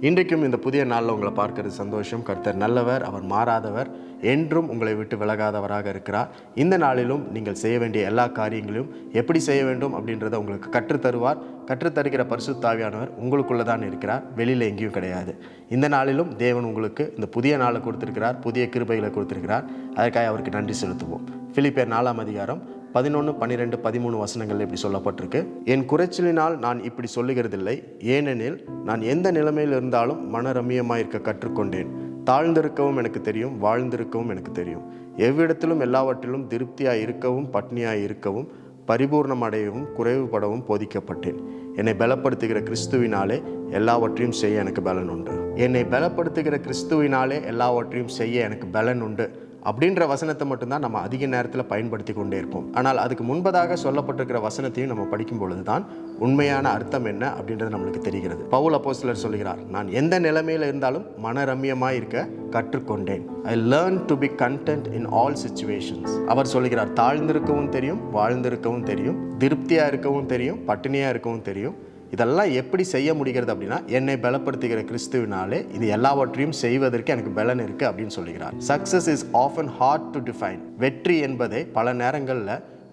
இன்றைக்கும் இந்த புதிய நாளில் உங்களை பார்க்கறது சந்தோஷம். கர்த்தர் நல்லவர், அவர் மாறாதவர், என்றும் உங்களை விட்டு விலகாதவராக இருக்கிறார். இந்த நாளிலும் நீங்கள் செய்ய வேண்டிய எல்லா காரியங்களையும் எப்படி செய்ய வேண்டும் அப்படின்றத உங்களுக்கு கற்றுத்தருவார். கற்றுத்தருகிற பரிசுத்த ஆவியானவர் உங்களுக்குள்ளே தான் இருக்கிறார், வெளியில் எங்கேயும் கிடையாது. இந்த நாளிலும் தேவன் உங்களுக்கு இந்த புதிய நாளை கொடுத்திருக்கிறார், புதிய கிருபைகளை கொடுத்திருக்கிறார். அதற்காக அவருக்கு நன்றி செலுத்துவோம். பிலிப்பியர் 4ஆம் அதிகாரம் 11, 12, 13 வசனங்கள் இப்படி சொல்லப்பட்டிருக்கு. என் குறைச்சலினால் நான் இப்படி சொல்லுகிறதில்லை, ஏனெனில் நான் எந்த நிலைமையில் இருந்தாலும் மனரம்யமாக இருக்க கற்றுக்கொண்டேன். தாழ்ந்திருக்கவும் எனக்கு தெரியும், வாழ்ந்திருக்கவும் எனக்கு தெரியும். எவ்விடத்திலும் எல்லாவற்றிலும் திருப்தியாய் இருக்கவும் பட்னியாய் இருக்கவும் பரிபூர்ணம் அடையவும் குறைவுபடவும் போதிக்கப்பட்டேன். என்னை பலப்படுத்துகிற கிறிஸ்துவினாலே எல்லாவற்றையும் செய்ய எனக்கு பலன் உண்டு. என்னை பலப்படுத்துகிற கிறிஸ்துவினாலே எல்லாவற்றையும் செய்ய எனக்கு பலன் உண்டு அப்படின்ற வசனத்தை மட்டும்தான் நம்ம அதிக நேரத்தில் பயன்படுத்தி கொண்டே இருப்போம். ஆனால் அதுக்கு முன்பதாக சொல்லப்பட்டிருக்கிற வசனத்தையும் நம்ம படிக்கும் பொழுது தான் உண்மையான அர்த்தம் என்ன அப்படின்றது நம்மளுக்கு தெரிகிறது. பவுல் அப்போஸ்தலர் சொல்கிறார், நான் எந்த நிலைமையில் இருந்தாலும் மனரம்யமாக இருக்க கற்றுக்கொண்டேன். I learn to be content in all situations. அவர் சொல்கிறார், தாழ்ந்திருக்கவும் தெரியும், வாழ்ந்திருக்கவும் தெரியும், திருப்தியாக இருக்கவும் தெரியும், பட்டினியாக இருக்கவும் தெரியும். இதெல்லாம் எப்படி செய்ய முடிகிறது அப்படின்னா, என்னை பலப்படுத்துகிற கிறிஸ்துவினாலே இது எல்லாவற்றையும் செய்வதற்கு எனக்கு பலன் இருக்குது அப்படின்னு சொல்லுகிறார். Success is often hard to define. வெற்றி என்பதை பல நேரங்களில்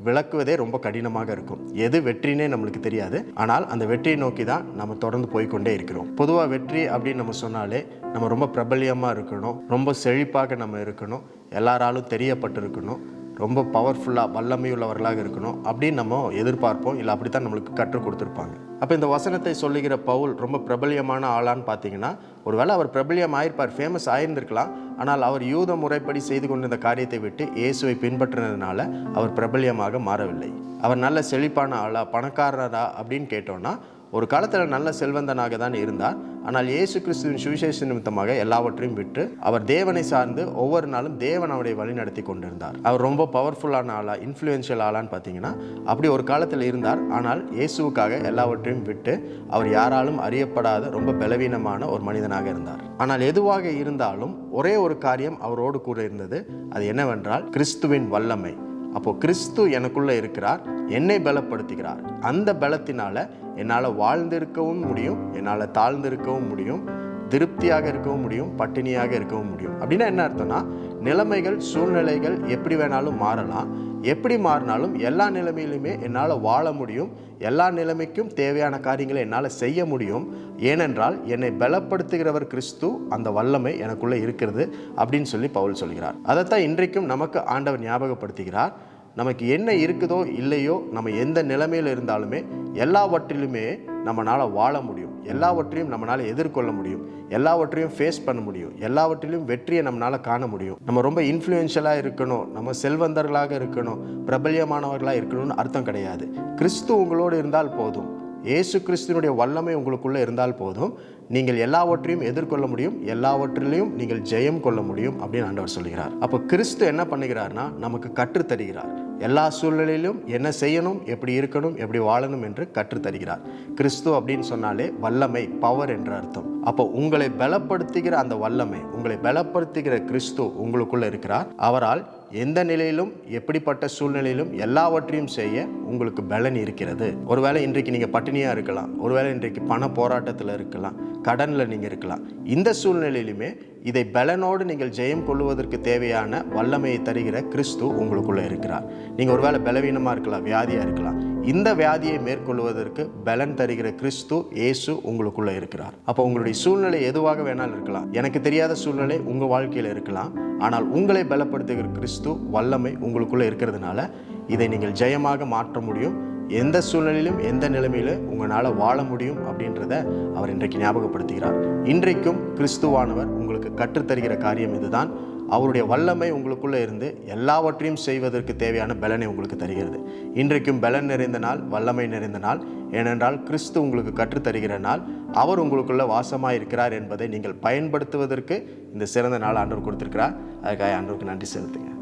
விளக்குவதே ரொம்ப கடினமாக இருக்கும். எது வெற்றினே நம்மளுக்கு தெரியாது. ஆனால் அந்த வெற்றியை நோக்கி தான் நம்ம தொடர்ந்து போய்கொண்டே இருக்கிறோம். பொதுவாக வெற்றி அப்படின்னு நம்ம சொன்னாலே நம்ம ரொம்ப பிரபல்யமாக இருக்கணும், ரொம்ப செழிப்பாக நம்ம இருக்கணும், எல்லாராலும் தெரியப்பட்டிருக்கணும், ரொம்ப பவர்ஃபுல்லாக வல்லமையுள்ளவர்களாக இருக்கணும் அப்படின்னு நம்ம எதிர்பார்ப்போம். இல்லை அப்படித்தான் நம்மளுக்கு கற்றுக் கொடுத்துருப்பாங்க. அப்போ இந்த வசனத்தை சொல்லுகிற பவுல் ரொம்ப பிரபல்யமான ஆளான்னு பார்த்தீங்கன்னா, ஒருவேளை அவர் பிரபல்யம் ஆயிருப்பார், ஃபேமஸ் ஆயிருந்திருக்கலாம். ஆனால் அவர் யூத முறைப்படி செய்து கொண்டிருந்த காரியத்தை விட்டு இயேசுவை பின்பற்றினதுனால அவர் பிரபல்யமாக மாறவில்லை. அவர் நல்ல செழிப்பான ஆளா, பணக்காரரா அப்படின்னு கேட்டோன்னா, ஒரு காலத்தில் நல்ல செல்வந்தனாக தான் இருந்தார். ஆனால் இயேசு கிறிஸ்துவின் சுவிசேஷ நிமித்தமாக எல்லாவற்றையும் விட்டு அவர் தேவனை சார்ந்து ஒவ்வொரு நாளும் தேவன் அவரை வழி நடத்தி கொண்டிருந்தார். அவர் ரொம்ப பவர்ஃபுல்லான ஆளா, இன்ஃப்ளூயன்ஷியல் ஆளான்னு பார்த்தீங்கன்னா அப்படி ஒரு காலத்தில் இருந்தார். ஆனால் இயேசுவுக்காக எல்லாவற்றையும் விட்டு அவர் யாராலும் அறியப்படாத ரொம்ப பலவீனமான ஒரு மனிதனாக இருந்தார். ஆனால் எதுவாக இருந்தாலும் ஒரே ஒரு காரியம் அவரோடு கூட இருந்தது. அது என்னவென்றால் கிறிஸ்துவின் வல்லமை. அப்போ கிறிஸ்து எனக்குள்ள இருக்கிறார், என்னை பலப்படுத்துகிறார். அந்த பலத்தினால என்னால் வாழ்ந்திருக்கவும் முடியும், என்னால் தாழ்ந்திருக்கவும் முடியும், திருப்தியாக இருக்கவும் முடியும், பட்டினியாக இருக்கவும் முடியும். அப்படின்னா என்ன அர்த்தம்னா, நிலைமைகள் சூழ்நிலைகள் எப்படி வேணாலும் மாறலாம். எப்படி மாறினாலும் எல்லா நிலைமையிலுமே என்னால் வாழ முடியும், எல்லா நிலைமைக்கும் தேவையான காரியங்களை என்னால் செய்ய முடியும். ஏனென்றால் என்னை பலப்படுத்துகிறவர் கிறிஸ்து, அந்த வல்லமை எனக்குள்ளே இருக்கிறது அப்படின்னு சொல்லி பவுல் சொல்கிறார். அதைத்தான் இன்றைக்கும் நமக்கு ஆண்டவர் ஞாபகப்படுத்துகிறார். நமக்கு என்ன இருக்குதோ இல்லையோ, நம்ம எந்த நிலைமையில் இருந்தாலுமே எல்லாவற்றிலுமே நம்மளால் வாழ முடியும், எல்லாவற்றையும் நம்மளால் எதிர்கொள்ள முடியும், எல்லாவற்றையும் ஃபேஸ் பண்ண முடியும், எல்லாவற்றிலும் வெற்றியை நம்மளால் காண முடியும். நம்ம ரொம்ப இன்ஃப்ளூயன்ஷியலாக இருக்கணும், நம்ம செல்வந்தர்களாக இருக்கணும், பிரபல்யமானவர்களாக இருக்கணும்னு அர்த்தம் கிடையாது. கிறிஸ்து உங்களோடு இருந்தால் போதும், இயேசு கிறிஸ்துவனுடைய வல்லமை உங்களுக்குள்ளே இருந்தால் போதும், நீங்கள் எல்லாவற்றையும் எதிர்கொள்ள முடியும், எல்லாவற்றிலையும் நீங்கள் ஜெயம் கொள்ள முடியும் அப்படின்னு ஆண்டவர் சொல்கிறார். அப்போ கிறிஸ்து என்ன பண்ணுகிறார்னா, நமக்கு கற்றுத்தருகிறார். எல்லா சூழ்நிலையிலும் என்ன செய்யணும், எப்படி இருக்கணும், எப்படி வாழணும் என்று கற்றுத்தருகிறார். கிறிஸ்து அப்படின்னு சொன்னாலே வல்லமை, பவர் என்ற அர்த்தம். அப்போ உங்களை பலப்படுத்துகிற அந்த வல்லமை, உங்களை பலப்படுத்துகிற கிறிஸ்து உங்களுக்குள்ள இருக்கிறார். அவரால் எந்த நிலையிலும் எப்படிப்பட்ட சூழ்நிலையிலும் எல்லாவற்றையும் செய்ய உங்களுக்கு பலன் இருக்கிறது. ஒருவேளை இன்றைக்கு நீங்கள் பட்டினியாக இருக்கலாம், ஒருவேளை இன்றைக்கு பண போராட்டத்தில் இருக்கலாம், கடனில் நீங்கள் இருக்கலாம். இந்த சூழ்நிலையிலுமே இதை பலனோடு நீங்கள் ஜெயம் கொள்வதற்கு தேவையான வல்லமையை தருகிற கிறிஸ்து உங்களுக்குள்ளே இருக்கிறார். நீங்கள் ஒருவேளை பலவீனமாக இருக்கலாம், வியாதியாக இருக்கலாம். இந்த வியாதியை மேற்கொள்வதற்கு பலன் தருகிற கிறிஸ்து இயேசு உங்களுக்குள்ளே இருக்கிறார். அப்போ உங்களுடைய சூழ்நிலை எதுவாக வேணாலும் இருக்கலாம். எனக்கு தெரியாத சூழ்நிலை உங்கள் வாழ்க்கையில் இருக்கலாம். ஆனால் உங்களை பலப்படுத்துகிற கிறிஸ்து வல்லமை உங்களுக்குள்ளே இருக்கிறதுனால இதை நீங்கள் ஜெயமாக மாற்ற முடியும். எந்த சூழ்நிலையிலும் எந்த நிலைமையிலும் உங்களால் வாழ முடியும் அப்படின்றத அவர் இன்றைக்கு ஞாபகப்படுத்துகிறார். இன்றைக்கும் கிறிஸ்துவானவர் உங்களுக்கு கற்றுத்தருகிற காரியம் இதுதான். அவருடைய வல்லமை உங்களுக்குள்ளே இருந்து எல்லாவற்றையும் செய்வதற்கு தேவையான பலனை உங்களுக்கு தருகிறது. இன்றைக்கும் பலன் நிறைந்த நாள், வல்லமை நிறைந்த நாள். ஏனென்றால் கிறிஸ்து உங்களுக்கு கற்றுத்தருகிற நாள். அவர் உங்களுக்குள்ளே வாசமாக இருக்கிறார் என்பதை நீங்கள் பயன்படுத்துவதற்கு இந்த சிறந்த நாள் ஆண்டவர் கொடுத்திருக்கிறார். அதுக்காக ஆண்டவருக்கு நன்றி செலுத்துங்க.